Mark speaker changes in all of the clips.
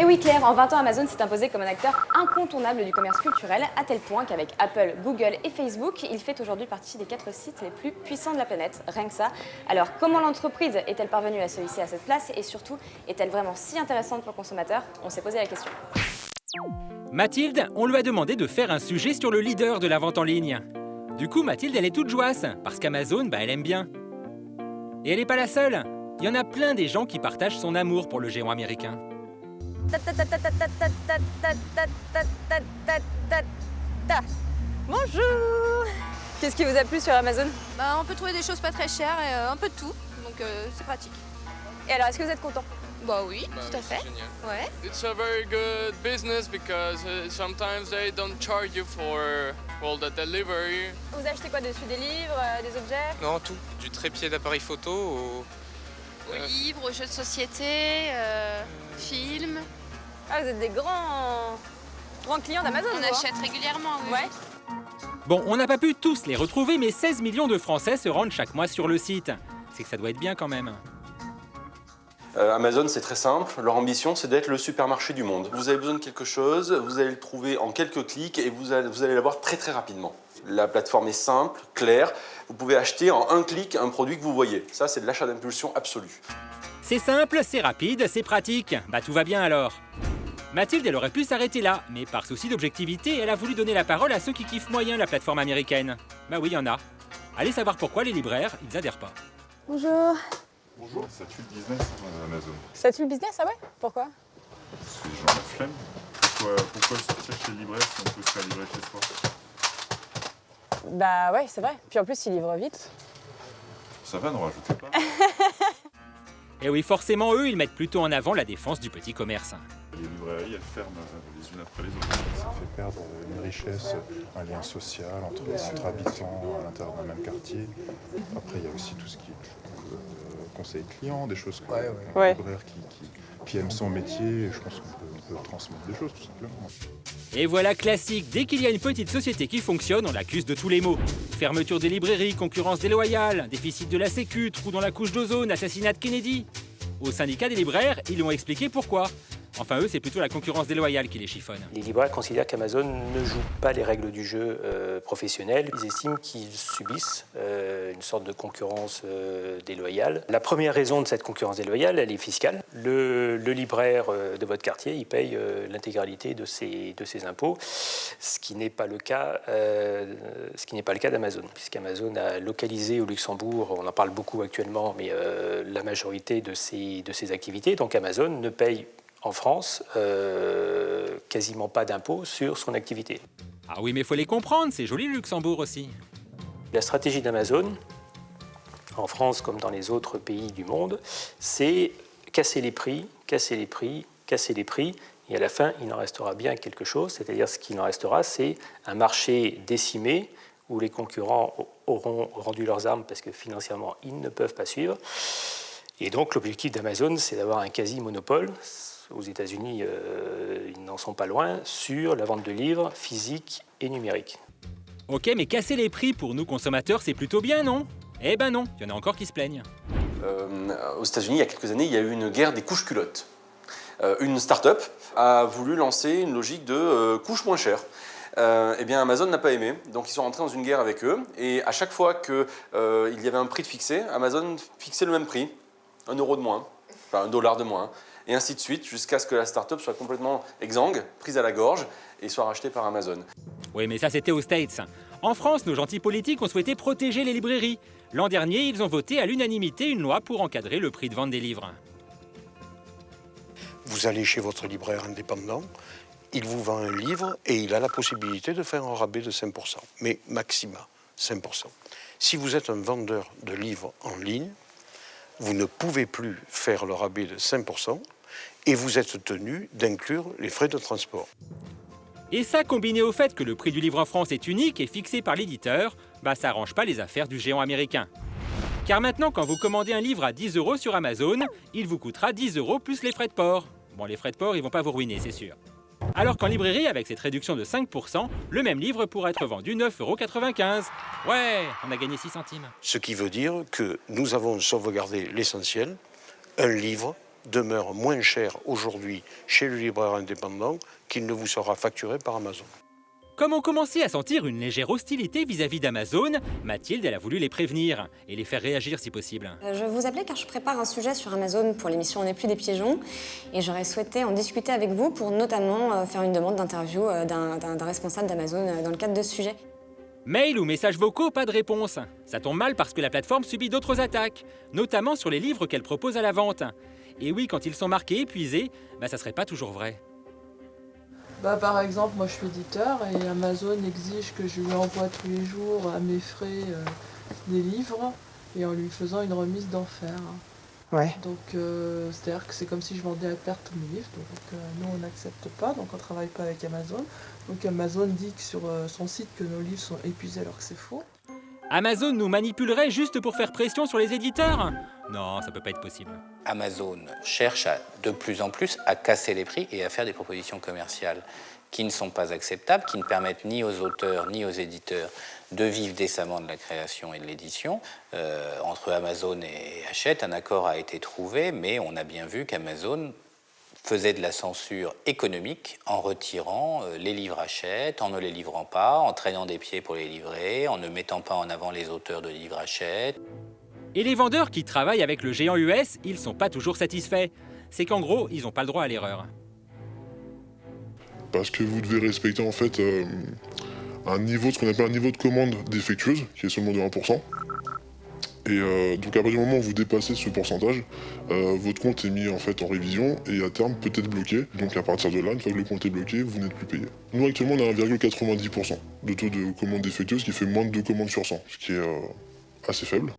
Speaker 1: Et oui Claire, en 20 ans, Amazon s'est imposé comme un acteur incontournable du commerce culturel, à tel point qu'avec Apple, Google et Facebook, il fait aujourd'hui partie des 4 sites les plus puissants de la planète, rien que ça. Alors comment l'entreprise est-elle parvenue à se hisser à cette place et surtout, est-elle vraiment si intéressante pour le consommateur? On s'est posé la question.
Speaker 2: Mathilde, on lui a demandé de faire un sujet sur le leader de la vente en ligne. Du coup, Mathilde, elle est toute joasse, parce qu'Amazon, elle aime bien. Et elle n'est pas la seule. Il y en a plein des gens qui partagent son amour pour le géant américain.
Speaker 1: Bonjour! Qu'est-ce qui vous a plu sur Amazon?
Speaker 3: On peut trouver des choses pas très chères et un peu de tout, donc c'est pratique.
Speaker 1: Et alors, est-ce que vous êtes content?
Speaker 3: Bah oui, tout à fait.
Speaker 4: Génial.
Speaker 3: Ouais.
Speaker 4: It's a very good business because sometimes they don't charge you for all the delivery.
Speaker 1: Vous achetez quoi dessus? Des livres, des objets?
Speaker 5: Non, tout. Du trépied d'appareil photo au...
Speaker 3: Aux livres, aux jeux de société, films.
Speaker 1: Ah, vous êtes des grands clients d'Amazon,
Speaker 3: On
Speaker 1: vous, hein?
Speaker 3: achète régulièrement, oui.
Speaker 1: Ouais.
Speaker 2: Bon, on n'a pas pu tous les retrouver, mais 16 millions de Français se rendent chaque mois sur le site. C'est que ça doit être bien quand même.
Speaker 6: Amazon, c'est très simple. Leur ambition, c'est d'être le supermarché du monde. Vous avez besoin de quelque chose, vous allez le trouver en quelques clics et vous allez l'avoir très très rapidement. La plateforme est simple, claire. Vous pouvez acheter en un clic un produit que vous voyez. Ça, c'est de l'achat d'impulsion absolu.
Speaker 2: C'est simple, c'est rapide, c'est pratique. Tout va bien alors. Mathilde, elle aurait pu s'arrêter là, mais par souci d'objectivité, elle a voulu donner la parole à ceux qui kiffent moyen la plateforme américaine. Oui, il y en a. Allez savoir pourquoi les libraires, ils adhèrent pas.
Speaker 1: Bonjour.
Speaker 7: Bonjour, ça tue le business Amazon.
Speaker 1: Ça tue le business, ah ouais? Pourquoi?
Speaker 7: Parce que les gens ont la flemme. Pourquoi sortir chez le libraire si on peut se faire livrer chez soi?
Speaker 1: Bah ouais, c'est vrai. Puis en plus, ils livrent vite.
Speaker 7: Ça va, n'en rajoutez pas.
Speaker 2: Et oui, forcément, eux, ils mettent plutôt en avant la défense du petit commerce.
Speaker 7: Les librairies, elles ferment les unes après les autres. Ça fait perdre une richesse, un lien social entre habitants à l'intérieur d'un même quartier. Après, il y a aussi tout ce qui est conseil client, des choses comme un libraire qui aime son métier. Je pense qu'on peut transmettre des choses, tout simplement.
Speaker 2: Et voilà classique, dès qu'il y a une petite société qui fonctionne, on l'accuse de tous les maux. Fermeture des librairies, concurrence déloyale, déficit de la sécu, trou dans la couche d'ozone, assassinat de Kennedy. Au syndicat des libraires, ils ont expliqué pourquoi. Enfin, eux, c'est plutôt la concurrence déloyale qui les chiffonne.
Speaker 8: Les libraires considèrent qu'Amazon ne joue pas les règles du jeu professionnel. Ils estiment qu'ils subissent une sorte de concurrence déloyale. La première raison de cette concurrence déloyale, elle est fiscale. Le libraire de votre quartier, il paye l'intégralité de ses impôts, ce qui n'est pas le cas, d'Amazon, puisqu'Amazon a localisé au Luxembourg, on en parle beaucoup actuellement, mais la majorité de ses activités. Donc Amazon ne paye en France, quasiment pas d'impôt sur son activité.
Speaker 2: Ah oui, mais il faut les comprendre, c'est joli le Luxembourg aussi.
Speaker 8: La stratégie d'Amazon, en France comme dans les autres pays du monde, c'est casser les prix, et à la fin, il en restera bien quelque chose, c'est-à-dire ce qu'il en restera, c'est un marché décimé où les concurrents auront rendu leurs armes parce que financièrement, ils ne peuvent pas suivre. Et donc l'objectif d'Amazon, c'est d'avoir un quasi-monopole. Aux États-Unis, ils n'en sont pas loin, sur la vente de livres physiques et numériques.
Speaker 2: Ok, mais casser les prix pour nous consommateurs, c'est plutôt bien, non? Eh ben non, il y en a encore qui se plaignent.
Speaker 6: Aux États-Unis, il y a quelques années, il y a eu une guerre des couches culottes. Une start-up a voulu lancer une logique de couches moins chères. Eh bien, Amazon n'a pas aimé, donc ils sont rentrés dans une guerre avec eux. Et à chaque fois qu'il y avait un prix de fixé, Amazon fixait le même prix, 1 euro de moins, enfin $1 de moins. Et ainsi de suite, jusqu'à ce que la start-up soit complètement exsangue, prise à la gorge, et soit rachetée par Amazon.
Speaker 2: Oui, mais ça c'était aux States. En France, nos gentils politiques ont souhaité protéger les librairies. L'an dernier, ils ont voté à l'unanimité une loi pour encadrer le prix de vente des livres.
Speaker 9: Vous allez chez votre libraire indépendant, il vous vend un livre et il a la possibilité de faire un rabais de 5%, mais maxima 5%. Si vous êtes un vendeur de livres en ligne, vous ne pouvez plus faire le rabais de 5% et vous êtes tenu d'inclure les frais de transport.
Speaker 2: Et ça, combiné au fait que le prix du livre en France est unique et fixé par l'éditeur, ça arrange pas les affaires du géant américain. Car maintenant, quand vous commandez un livre à 10 € sur Amazon, il vous coûtera 10 € plus les frais de port. Bon, les frais de port, ils vont pas vous ruiner, c'est sûr. Alors qu'en librairie, avec cette réduction de 5%, le même livre pourrait être vendu 9,95 €. Ouais, on a gagné 6 centimes.
Speaker 9: Ce qui veut dire que nous avons sauvegardé l'essentiel, un livre demeure moins cher aujourd'hui chez le libraire indépendant qu'il ne vous sera facturé par Amazon.
Speaker 2: Comme on commençait à sentir une légère hostilité vis-à-vis d'Amazon, Mathilde elle a voulu les prévenir et les faire réagir si possible.
Speaker 10: Je vous appelais car je prépare un sujet sur Amazon pour l'émission On n'est plus des pigeons et j'aurais souhaité en discuter avec vous pour notamment faire une demande d'interview d'un responsable d'Amazon dans le cadre de ce sujet.
Speaker 2: Mail ou messages vocaux, pas de réponse. Ça tombe mal parce que la plateforme subit d'autres attaques, notamment sur les livres qu'elle propose à la vente. Et oui, quand ils sont marqués épuisés, ça serait pas toujours vrai.
Speaker 11: Par exemple, moi je suis éditeur et Amazon exige que je lui envoie tous les jours à mes frais des livres et en lui faisant une remise d'enfer.
Speaker 12: Ouais.
Speaker 11: Donc c'est-à-dire que c'est comme si je vendais à perte mes livres, donc nous on n'accepte pas, donc on ne travaille pas avec Amazon. Donc Amazon dit que sur son site que nos livres sont épuisés alors que c'est faux.
Speaker 2: Amazon nous manipulerait juste pour faire pression sur les éditeurs? Non, ça peut pas être possible.
Speaker 13: Amazon cherche de plus en plus à casser les prix et à faire des propositions commerciales qui ne sont pas acceptables, qui ne permettent ni aux auteurs ni aux éditeurs de vivre décemment de la création et de l'édition. Entre Amazon et Hachette, un accord a été trouvé, mais on a bien vu qu'Amazon faisait de la censure économique en retirant les livres Hachette, en ne les livrant pas, en traînant des pieds pour les livrer, en ne mettant pas en avant les auteurs de livres Hachette.
Speaker 2: Et les vendeurs qui travaillent avec le géant US, ils sont pas toujours satisfaits. C'est qu'en gros, ils n'ont pas le droit à l'erreur.
Speaker 7: Parce que vous devez respecter en fait un niveau, ce qu'on appelle un niveau de commande défectueuse, qui est seulement de 1%. Et donc à partir du moment où vous dépassez ce pourcentage, votre compte est mis en fait en révision et à terme peut être bloqué. Donc à partir de là, une fois que le compte est bloqué, vous n'êtes plus payé. Nous actuellement on a 1,90% de taux de commande défectueuse, ce qui fait moins de 2 commandes sur 100, ce qui est assez faible.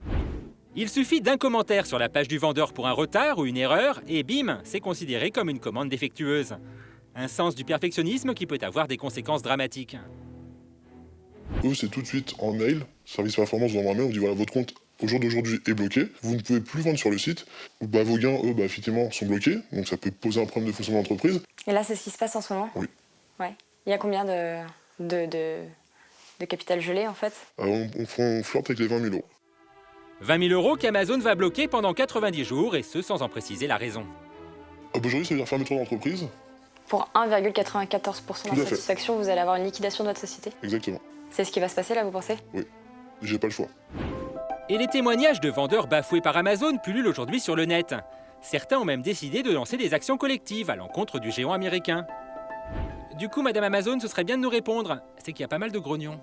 Speaker 2: Il suffit d'un commentaire sur la page du vendeur pour un retard ou une erreur et bim, c'est considéré comme une commande défectueuse. Un sens du perfectionnisme qui peut avoir des conséquences dramatiques.
Speaker 7: Eux c'est tout de suite en mail, service performance vous envoie un mail, on dit voilà votre compte au jour d'aujourd'hui est bloqué, vous ne pouvez plus vendre sur le site, vos gains, eux, effectivement, sont bloqués, donc ça peut poser un problème de fonctionnement d'entreprise.
Speaker 1: Et là, c'est ce qui se passe en ce moment?
Speaker 7: Oui.
Speaker 1: Ouais. Il y a combien de capital gelé, en fait?
Speaker 7: On flirte avec les 20 000 euros.
Speaker 2: 20 000 euros qu'Amazon va bloquer pendant 90 jours, et ce sans en préciser la raison.
Speaker 7: Aujourd'hui, ça veut dire fermeture d'entreprise.
Speaker 1: Pour 1,94% d'insatisfaction, vous allez avoir une liquidation de votre société?
Speaker 7: Exactement.
Speaker 1: C'est ce qui va se passer là, vous pensez?
Speaker 7: Oui. J'ai pas le choix.
Speaker 2: Et les témoignages de vendeurs bafoués par Amazon pullulent aujourd'hui sur le net. Certains ont même décidé de lancer des actions collectives à l'encontre du géant américain. Du coup, Madame Amazon, ce serait bien de nous répondre. C'est qu'il y a pas mal de grognons.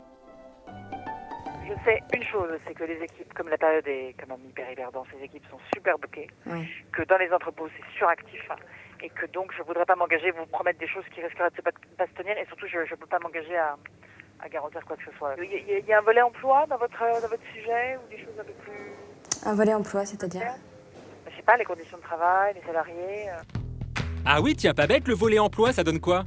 Speaker 12: Je sais une chose, c'est que les équipes, comme la période est quand même hyper hivernante, ces équipes sont super bloquées, que dans les entrepôts c'est suractif, et que donc je ne voudrais pas m'engager, vous promettre des choses qui risqueraient de pas se tenir, et surtout je ne peux pas m'engager à garantir quoi que ce soit. Il y a un volet emploi dans votre sujet, ou des choses un peu plus...
Speaker 10: Un volet emploi, c'est-à-dire?
Speaker 12: Je sais pas, les conditions de travail, les salariés...
Speaker 2: Ah oui, tiens, pas bête, le volet emploi, ça donne quoi?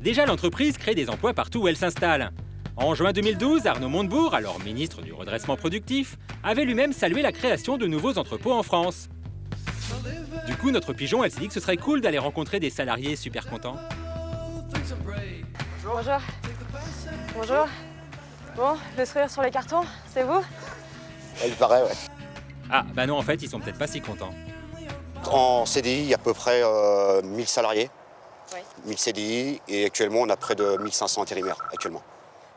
Speaker 2: Déjà, l'entreprise crée des emplois partout où elle s'installe. En juin 2012, Arnaud Montebourg, alors ministre du redressement productif, avait lui-même salué la création de nouveaux entrepôts en France. Du coup, notre pigeon, elle s'est dit que ce serait cool d'aller rencontrer des salariés super contents.
Speaker 1: Bonjour. Bonjour. Bon, le sourire sur les cartons, c'est vous?
Speaker 14: Il paraît, ouais.
Speaker 2: Ah, bah non, en fait, ils sont peut-être pas si contents.
Speaker 14: En CDI, il y a à peu près 1000 salariés, 1000 CDI, et actuellement, on a près de 1500 intérimaires actuellement.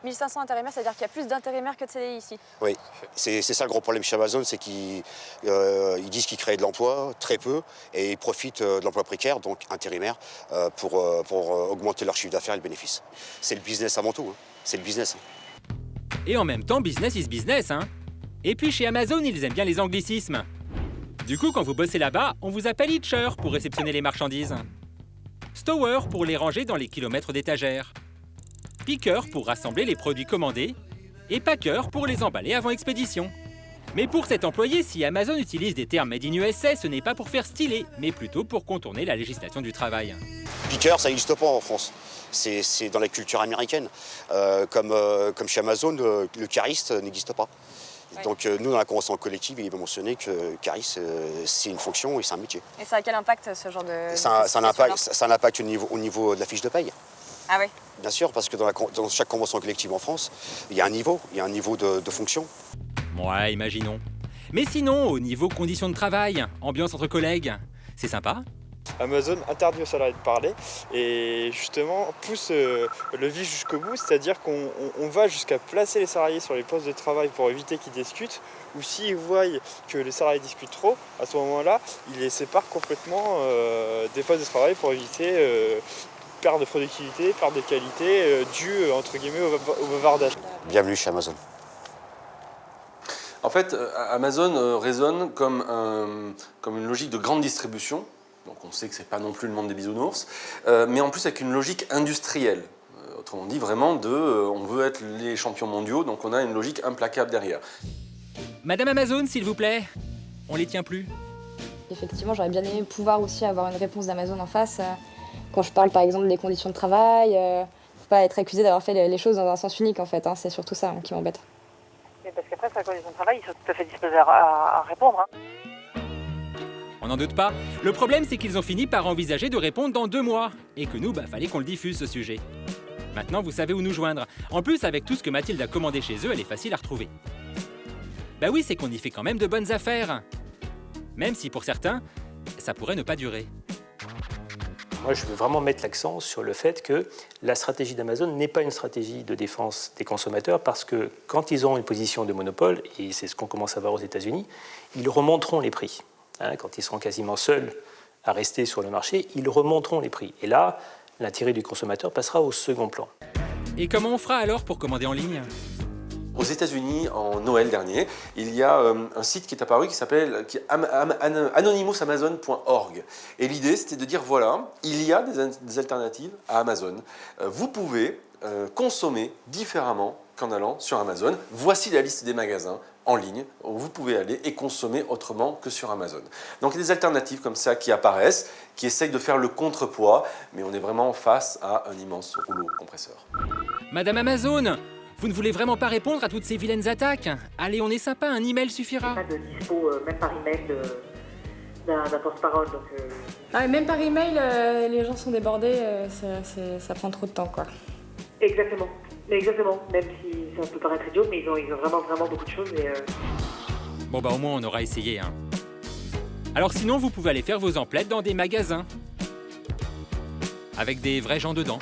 Speaker 1: 1500 intérimaires, c'est-à-dire qu'il y a plus d'intérimaires que de CDI ici?
Speaker 14: Oui, c'est ça le gros problème chez Amazon, c'est qu'ils disent qu'ils créent de l'emploi, très peu, et ils profitent de l'emploi précaire, donc intérimaire, pour augmenter leur chiffre d'affaires et le bénéfice. C'est le business avant tout, c'est le business.
Speaker 2: Et en même temps, business is business, hein. Et puis chez Amazon, ils aiment bien les anglicismes. Du coup, quand vous bossez là-bas, on vous appelle Hitcher pour réceptionner les marchandises. Stower pour les ranger dans les kilomètres d'étagères. Picker pour rassembler les produits commandés. Et Packer pour les emballer avant expédition. Mais pour cet employé, si Amazon utilise des termes made in USA, ce n'est pas pour faire stylé, mais plutôt pour contourner la législation du travail.
Speaker 14: Picker, ça n'existe pas en France. C'est dans la culture américaine. Comme chez Amazon, le cariste n'existe pas. Donc nous, dans la convention collective, il est mentionné que cariste, c'est une fonction et c'est un métier.
Speaker 1: Et ça a quel impact, ce genre de...
Speaker 14: Ça a un impact au niveau de la fiche de paye.
Speaker 1: Ah oui?
Speaker 14: Bien sûr, parce que dans chaque convention collective en France, il y a un niveau de fonction.
Speaker 2: Ouais, imaginons. Mais sinon, au niveau conditions de travail, ambiance entre collègues, C'est sympa.
Speaker 15: Amazon interdit aux salariés de parler et justement pousse le vice jusqu'au bout, c'est-à-dire qu'on va jusqu'à placer les salariés sur les postes de travail pour éviter qu'ils discutent, ou s'ils voient que les salariés discutent trop, à ce moment-là, ils les séparent complètement des postes de travail pour éviter perte de productivité, perte de qualité due entre guillemets au bavardage.
Speaker 14: Bienvenue chez Amazon.
Speaker 6: En fait, Amazon résonne comme une logique de grande distribution. Donc on sait que ce n'est pas non plus le monde des bisounours, mais en plus avec une logique industrielle. Autrement dit, vraiment, on veut être les champions mondiaux, donc on a une logique implacable derrière.
Speaker 2: Madame Amazon, s'il vous plaît, on les tient plus.
Speaker 1: Effectivement, j'aurais bien aimé pouvoir aussi avoir une réponse d'Amazon en face. Quand je parle par exemple des conditions de travail, pas être accusé d'avoir fait les choses dans un sens unique en fait, c'est surtout ça qui m'embête.
Speaker 12: Mais parce qu'après, sur la condition de travail, ils sont tout à fait disposés à répondre.
Speaker 2: On n'en doute pas. Le problème, c'est qu'ils ont fini par envisager de répondre dans 2 mois. Et que nous, fallait qu'on le diffuse, ce sujet. Maintenant, vous savez où nous joindre. En plus, avec tout ce que Mathilde a commandé chez eux, elle est facile à retrouver. Bah oui, c'est qu'on y fait quand même de bonnes affaires. Même si, pour certains, ça pourrait ne pas durer.
Speaker 8: Moi, je veux vraiment mettre l'accent sur le fait que la stratégie d'Amazon n'est pas une stratégie de défense des consommateurs parce que quand ils ont une position de monopole, et c'est ce qu'on commence à voir aux États-Unis, ils remonteront les prix. Quand ils seront quasiment seuls à rester sur le marché, ils remonteront les prix. Et là, l'intérêt du consommateur passera au second plan.
Speaker 2: Et comment on fera alors pour commander en ligne ?
Speaker 6: Aux États-Unis, en Noël dernier, il y a un site qui est apparu qui s'appelle anonymousamazon.org. Et l'idée, c'était de dire, voilà, il y a des alternatives à Amazon. Vous pouvez consommer différemment qu'en allant sur Amazon. Voici la liste des magasins en ligne où vous pouvez aller et consommer autrement que sur Amazon. Donc il y a des alternatives comme ça qui apparaissent, qui essayent de faire le contrepoids, mais on est vraiment face à un immense rouleau compresseur.
Speaker 2: Madame Amazon, vous ne voulez vraiment pas répondre à toutes ces vilaines attaques ? Allez, on est sympa, un email suffira.
Speaker 12: Pas de dispo, même par email d'un porte-parole.
Speaker 1: Même par email, les gens sont débordés, ça prend trop de temps quoi.
Speaker 12: Exactement. Même si ça peut paraître idiot, mais ils ont vraiment beaucoup de choses.
Speaker 2: Bon au moins on aura essayé. Alors sinon, vous pouvez aller faire vos emplettes dans des magasins. Avec des vrais gens dedans.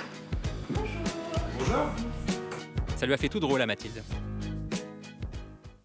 Speaker 16: Bonjour.
Speaker 2: Ça lui a fait tout drôle à Mathilde.